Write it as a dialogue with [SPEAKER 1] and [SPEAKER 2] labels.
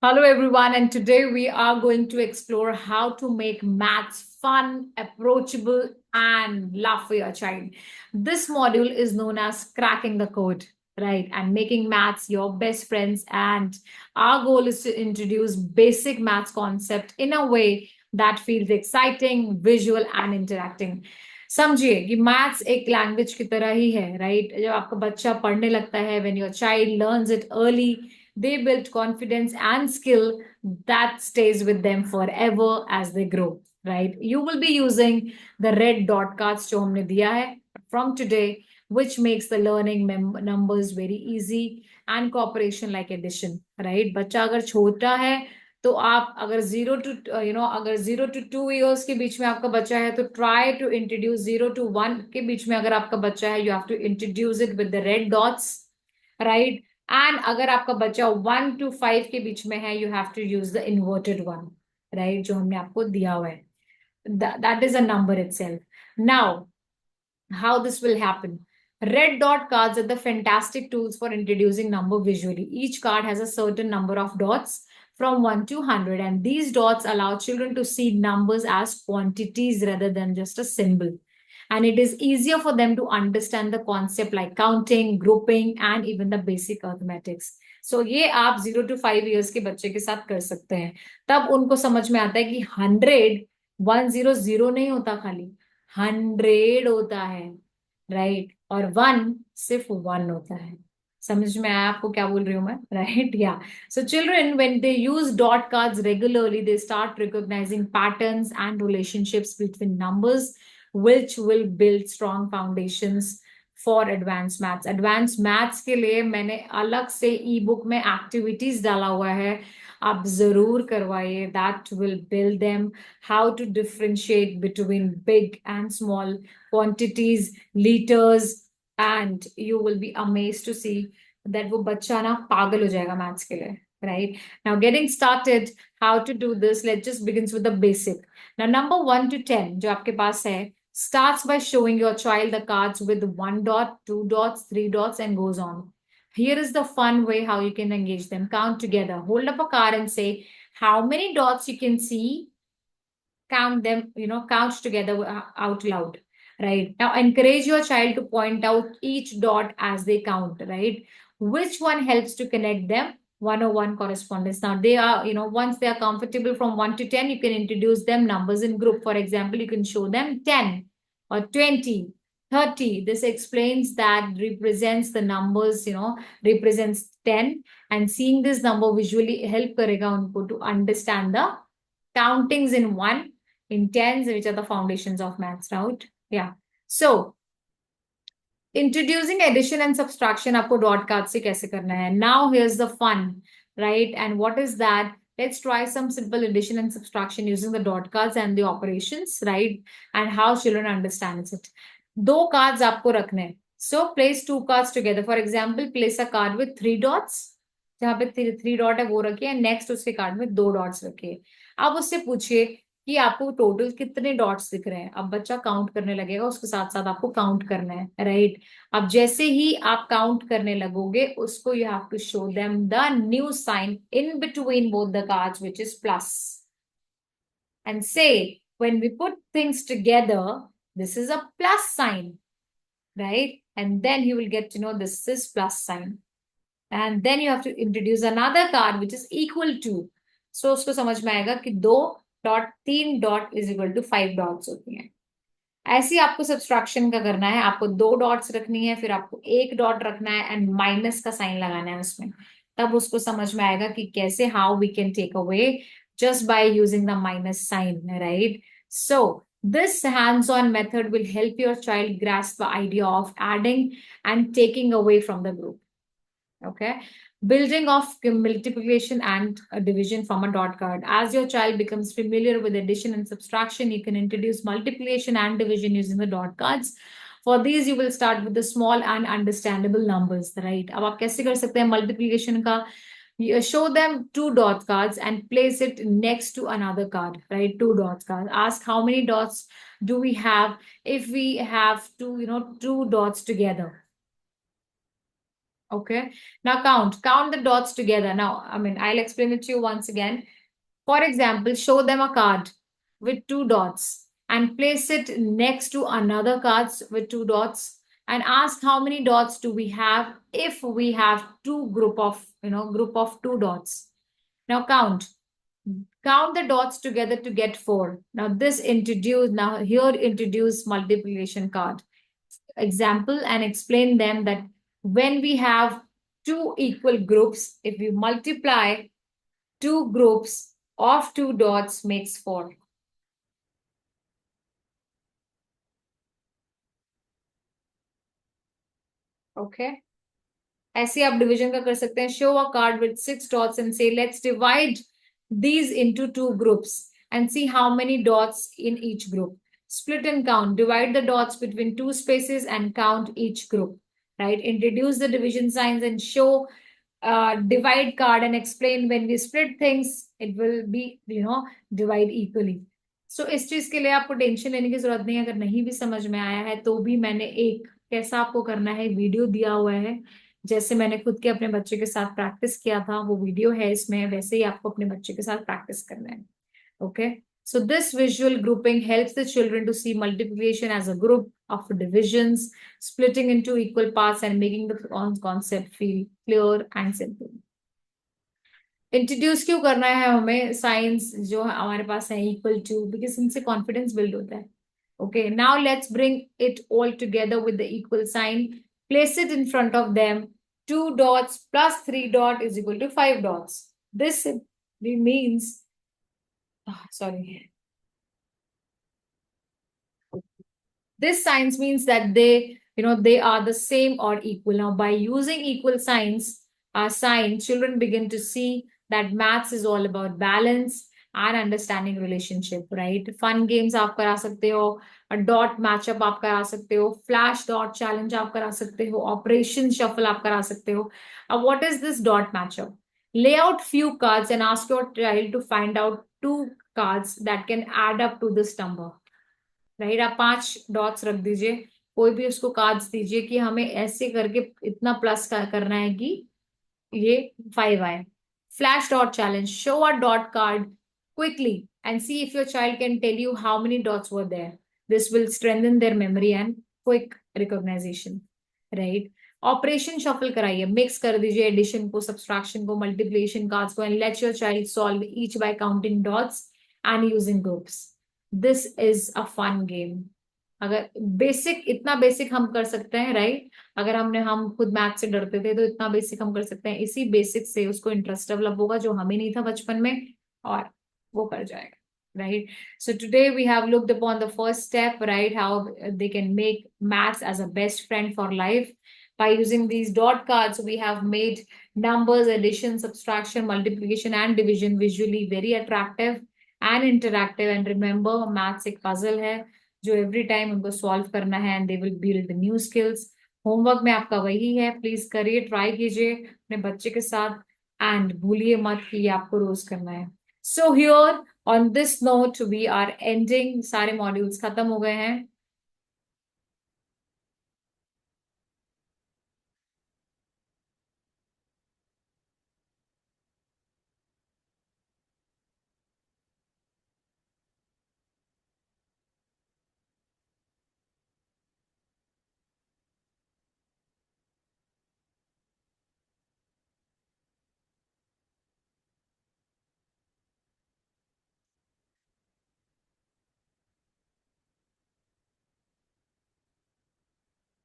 [SPEAKER 1] Hello, everyone, and today we are going to explore how to make maths fun, approachable, and laugh for your child. This module is known as cracking the code, right? And making maths your best friends. And our goal is to introduce basic maths concept in a way that feels exciting, visual, and interacting. समझिए कि maths एक language की तरह ही है right जब आपका बच्चा पढ़ने लगता है when your child learns it early they build confidence and skill that stays with them forever as they grow, right? You will be using the red dot cards जो हमने दिया है from today, which makes the learning numbers very easy and cooperation like addition, right? बच्चा अगर छोटा है तो आप अगर अगर 0 to 2 years के बीच में आपका बच्चा है तो ट्राई टू इंट्रोड्यूस 0 to 1 के बीच में अगर आपका बच्चा है you have to introduce it with the red dots, right? And अगर आपका बच्चा 1 to 5 के बीच में है you have to use the inverted one, right? जो हमने आपको दिया हुआ है, that is a number itself. Now how this will happen. Red dot cards are the fantastic tools for introducing number visually. Each card has a certain number of dots from 1 to 100, and these dots allow children to see numbers as quantities rather than just a symbol. And it is easier for them to understand the concept like counting, grouping, and even the basic arithmetics. So ये आप 0 to 5 years के बच्चे के साथ कर सकते हैं. तब उनको समझ में आता है कि 100 नहीं होता, खाली 100 होता है, राइट? और 1 सिर्फ 1 होता है. समझ में आया आपको क्या बोल रही हूँ मैं, राइट? या so children when they use dot cards regularly they start recognising patterns and relationships between numbers, which will build strong foundations for advanced maths. Advanced maths के लिए मैंने अलग से ई बुक में एक्टिविटीज डाला हुआ है, आप जरूर करवाइए. That will build them how to differentiate between big and small quantities, litres, and you will be amazed to see that वो बच्चा ना पागल हो जाएगा मैथ्स के लिए, right? Now, getting started, how to do this? Let's just begins with the basic. Now, number 1 to 10, जो आपके पास है, starts by showing your child the cards with 1 dot, 2 dots, 3 dots, and goes on. Here is the fun way how you can engage them. Count together. Hold up a card and say how many dots you can see. Count them, count together out loud. Right now, encourage your child to point out each dot as they count. Right, which one helps to connect them? 101 correspondence. Now they are, once they are comfortable from 1 to 10, you can introduce them numbers in group. For example, you can show them 10 or 20, 30. This explains that represents the numbers, represents 10, and seeing this number visually help karega unko to understand the countings in 1, in tens, which are the foundations of maths, right? Yeah. So introducing addition and subtraction आपको dot card से कैसे करना है. Now here's the fun, right? And what is that? Let's try some simple addition and subtraction using the dot cards and the operations, right? And how children understands it. दो cards आपको रखने हैं. So place 2 cards together. For example, place a card with 3 dots. जहाँ पे 3 dot है वो रखिए. Next उसके कार्ड में 2 dots रखिए. आप उससे पूछिए कि आपको टोटल कितने डॉट्स दिख रहे हैं. अब बच्चा काउंट करने लगेगा, उसके साथ साथ आपको काउंट करना है, राइट? अब जैसे ही आप काउंट करने लगोगे उसको you have to show them the new sign in between both the cards which is plus, and say when we put things together this is a plus sign, right? And then he will get to know this is plus sign. And then you have to introduce another card which is equal to. So उसको समझ में आएगा कि 2 dot 3 dot is equal to 5 dots होती हैं. ऐसे ही आपको subtraction का करना है. आपको 2 डॉट्स रखनी है, फिर आपको 1 डॉट रखना है एंड माइनस का साइन लगाना है उसमें. तब उसको समझ में आएगा कि कैसे how we can take away just by using the minus sign, right? So this hands-on method will help your child grasp the idea of adding and taking away from the group. Okay, building of multiplication and division from a dot card. As your child becomes familiar with addition and subtraction, you can introduce multiplication and division using the dot cards. For these, you will start with the small and understandable numbers, right? अब आप कैसे कर सकते हैं multiplication का? You show them 2 dot cards and place it next to another card, right? 2 dot card. Ask how many dots do we have if we have two dots together. Okay. Now count the dots together. Now, I'll explain it to you once again. For example, show them a card with two dots and place it next to another cards with two dots and ask how many dots do we have if we have two group of two dots. Now count the dots together to get four. Now here introduce multiplication card example and explain them that when we have two equal groups, if we multiply two groups of two dots makes four. Okay. ऐसे आप division का कर सकते हैं. Show a card with 6 dots and say let's divide these into two groups and see how many dots in each group. Split and count. Divide the dots between two spaces and count each group. Right? Introduce the division signs and show divide card and explain when we split things, it will be, divide equally. So इस चीज के लिए आपको tension लेने की जरूरत नहीं है. अगर नहीं भी समझ में आया है तो भी मैंने एक कैसा आपको करना है वीडियो दिया हुआ है. जैसे मैंने खुद के अपने बच्चे के साथ प्रैक्टिस किया था वो वीडियो है इसमें, वैसे ही आपको अपने बच्चे के साथ प्रैक्टिस करना है. Okay. So this visual grouping helps the children to see multiplication as a group of divisions, splitting into equal parts and making the concept feel clear and simple. Introduce क्यों करना है हमें साइंस जो हमारे पास है equal to, because इनसे confidence build होता है. Okay, now let's bring it all together with the equal sign. Place it in front of them. 2 dots plus 3 dot is equal to 5 dots. This means, sorry. This signs means that they are the same or equal. Now, by using equal sign, children begin to see that maths is all about balance and understanding relationship, right? Fun games आप करा सकते हो, a dot matchup आप करा सकते हो, flash dot challenge आप करा सकते हो, operation shuffle आप करा सकते हो. What is this dot matchup? Lay out few cards and ask your child to find out two cards that can add up to this number. Right. आप 5 dots रख दीजिए, कोई भी उसको कार्ड्स दीजिए कि हमें ऐसे करके इतना प्लस करना है कि ये 5 आए. Flash dot challenge. Show a dot card quickly and see if your child can tell you how many dots were there. This will strengthen their memory and quick recognition. Right. Operation shuffle कराइए, mix कर दीजिए addition को, subtraction को, multiplication cards को, and let your child solve each by counting dots and using groups. This is a fun game. अगर इतना basic हम कर सकते हैं, राइट. अगर हम खुद मैथ से डरते थे तो इतना बेसिक हम कर सकते हैं. इसी बेसिक से उसको इंटरेस्ट डेवलप होगा जो हमें नहीं था बचपन में, और वो कर जाएगा. Right. So today we have looked upon the first step, right? How they can make maths as a best friend for life. By using these dot cards, we have made numbers, addition, subtraction, multiplication, and division visually very attractive and interactive. And remember, maths एक puzzle है जो every time उनको solve करना है, and they will build new skills. Homework में आपका वही है, प्लीज करिए, ट्राई कीजिए अपने बच्चे के साथ, एंड भूलिए मत कि ये आपको रोज करना है. So here on this note we are ending. सारे मॉड्यूल्स खत्म हो गए हैं.